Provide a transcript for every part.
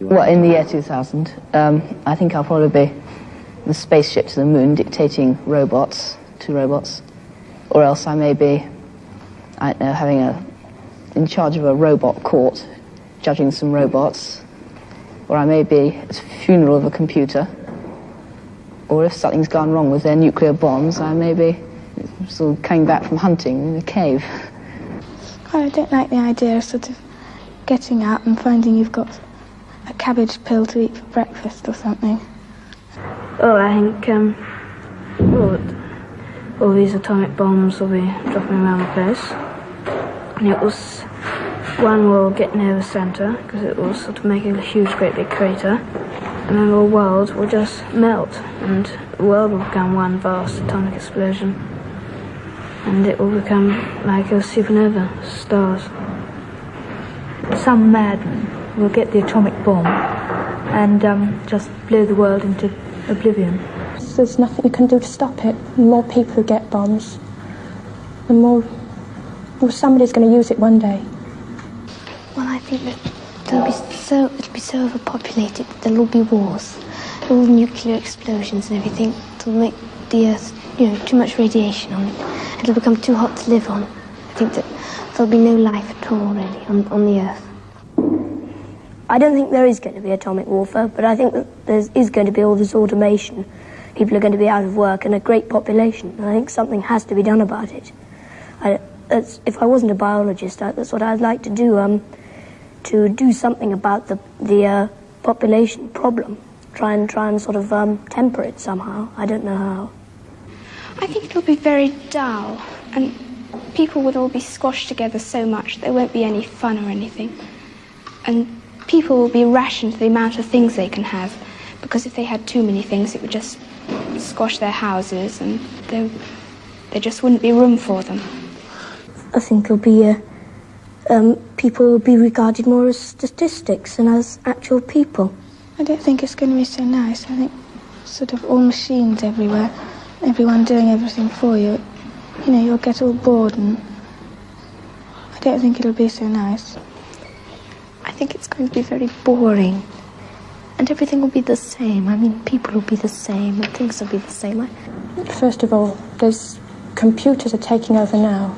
Well, in the year 2000, I think I'll probably be the spaceship to the moon dictating robots to robots, or else I may be, I don't know, in charge of a robot court, judging some robots, or I may be at the funeral of a computer, or if something's gone wrong with their nuclear bombs, I may be sort of coming back from hunting in a cave. I don't like the idea of sort of getting up and finding you've got a cabbage pill to eat for breakfast or something. Well, I think all these atomic bombs will be dropping around the place. And one will get near the centre, because it will sort of make a huge, great big crater. And then the world will just melt, and the world will become one vast atomic explosion. And it will become like a supernova, stars. Some madman will get the atomic bomb and just blow the world into oblivion. There's nothing you can do to stop it. The more people who get bombs, the more somebody's going to use it one day. Well, I think that it'll be so overpopulated that there'll all be wars, all nuclear explosions and everything. It'll make the Earth, too much radiation on it. It'll become too hot to live on. I think that there'll be no life at all, really, on the Earth. I don't think there is going to be atomic warfare, but I think that there is going to be all this automation. People are going to be out of work and a great population, and I think something has to be done about it. If I wasn't a biologist, that's what I'd like to do something about the population problem. Try and sort of temper it somehow. I don't know how. I think it'll be very dull, and people would all be squashed together so much there won't be any fun or anything. And people will be rationed to the amount of things they can have, because if they had too many things, it would just squash their houses, and there just wouldn't be room for them. I think it'll be people will be regarded more as statistics than as actual people. I don't think it's going to be so nice. I think sort of all machines everywhere, everyone doing everything for you. You'll get all bored, and I don't think it'll be so nice. I think it's going to be very boring, and everything will be the same. I mean, people will be the same, and things will be the same. First of all, those computers are taking over now.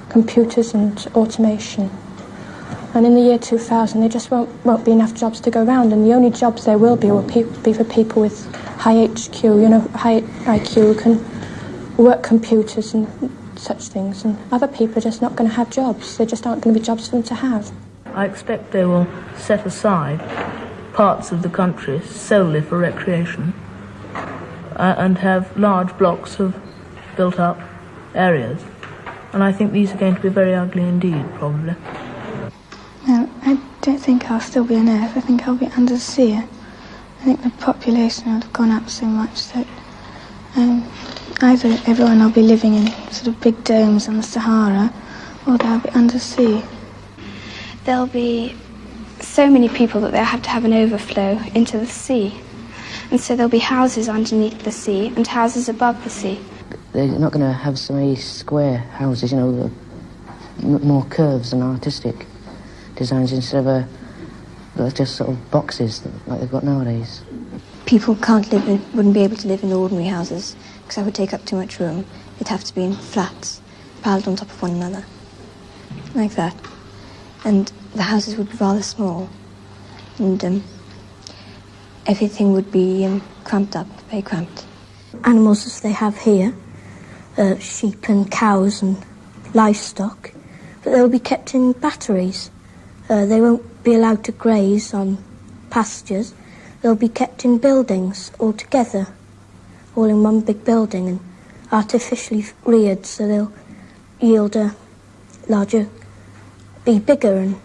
Computers and automation. And in the year 2000, there just won't be enough jobs to go around, and the only jobs there will be for people with high HQ, high IQ, who can work computers and such things. And other people are just not going to have jobs. There just aren't going to be jobs for them to have. I expect they will set aside parts of the country solely for recreation and have large blocks of built-up areas. And I think these are going to be very ugly indeed, probably. No, I don't think I'll still be on Earth. I think I'll be under the sea. I think the population will have gone up so much that either everyone will be living in sort of big domes on the Sahara, or they'll be under the sea. There'll be so many people that they'll have to have an overflow into the sea. And so there'll be houses underneath the sea and houses above the sea. They're not going to have so many square houses, more curves and artistic designs instead of just sort of boxes like they've got nowadays. People wouldn't be able to live in ordinary houses, because that would take up too much room. It'd have to be in flats, piled on top of one another, like that. And the houses would be rather small, and everything would be cramped up, very cramped. Animals as they have here, sheep and cows and livestock, but they'll be kept in batteries. They won't be allowed to graze on pastures. They'll be kept in buildings all together, all in one big building, and artificially reared, so they'll yield a larger, be bigger and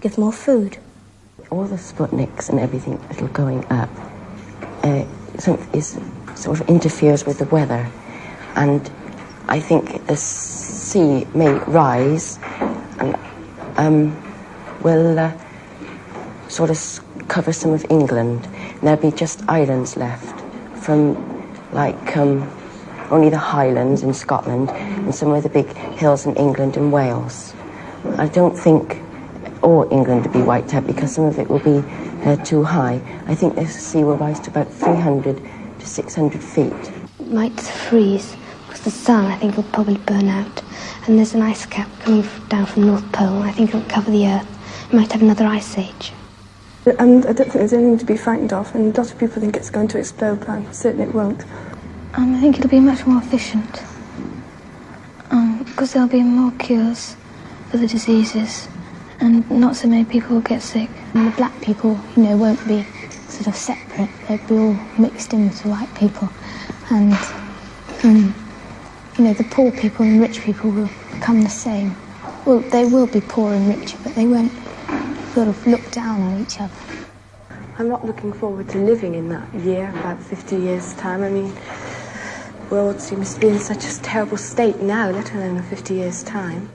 give more food. All the Sputniks and everything that are going up sort of interferes with the weather, and I think the sea may rise and will sort of cover some of England, and there'll be just islands left from only the Highlands in Scotland and some of the big hills in England and Wales. I don't think or England to be wiped out because some of it will be too high. I think the sea will rise to about 300 to 600 feet. It might freeze because the sun, I think, will probably burn out. And there's an ice cap coming down from the North Pole. I think it'll cover the Earth. It might have another ice age. And I don't think there's anything to be frightened of, and a lot of people think it's going to explode, but I'm certain it won't. I think it'll be much more efficient because there'll be more cures for the diseases and not so many people will get sick. And the black people, won't be sort of separate. They'll be all mixed in with the white people. And, the poor people and rich people will become the same. Well, they will be poor and richer, but they won't sort of look down on each other. I'm not looking forward to living in that year, about 50 years' time. I mean, the world seems to be in such a terrible state now, let alone in 50 years' time.